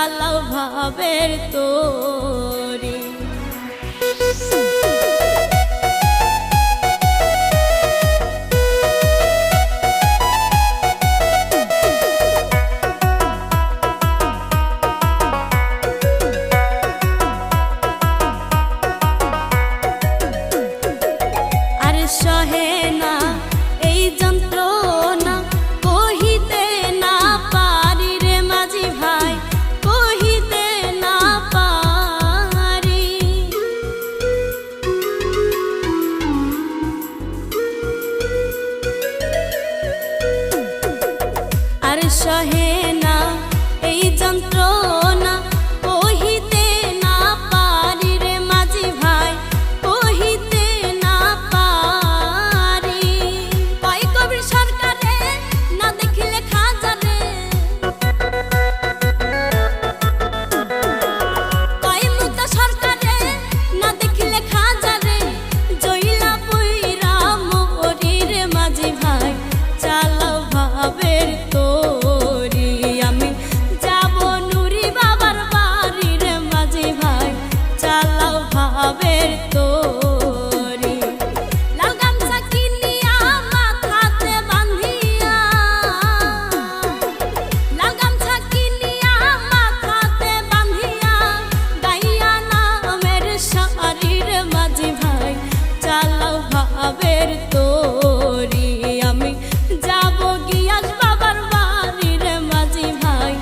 চালাও ভাবের তোরি। সহে না এই যন্ত্রণা কহিতে না পারি রে মাঝি ভাই, কহিতে না পারি। আর সহে না এই যন্ত্রণা কহিতে না পারি রে মাঝি ভাই, কহিতে না পারি। কয় কবির সরকারে না দেখিলে খাজারে, কয় মুক্তা সরকারে না দেখিলে খাজারে, জইলা পইরা মরি রে মাঝি ভাই, চালাও ভাবের তোরি। আমি যাব নুরি বাবার বাড়ি রে মাঝি ভাই, চালাও ভাবের তোরি। লাল গামছা কিনিয়া মাথাতে বাঁধিয়া, লাল গামছা কিনিয়া মাথাতে বাঁধিয়া, গাইয়া নামের সারি রে মাঝি ভাই, চালাও ভাবের তোরি। আমি যাব গিয়াস বাবার বাড়ি রে মাঝি ভাই,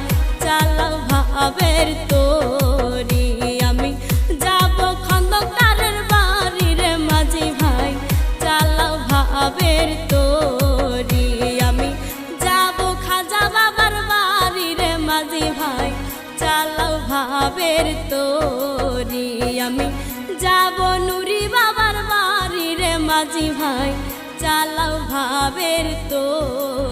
চালাও ভাবের তোরি। আমি যাব খন্দকারের বাড়ি রে মাঝি ভাই, চালাও ভাবের তোরি। আমি যাব খাজা বাবার বাড়ি রে মাঝি ভাই, চালাও ভাবের তোরি। আমি যাব নুরি বাবার বাড়ি রে মাঝি ভাই, চালাও ভাবের তোরি।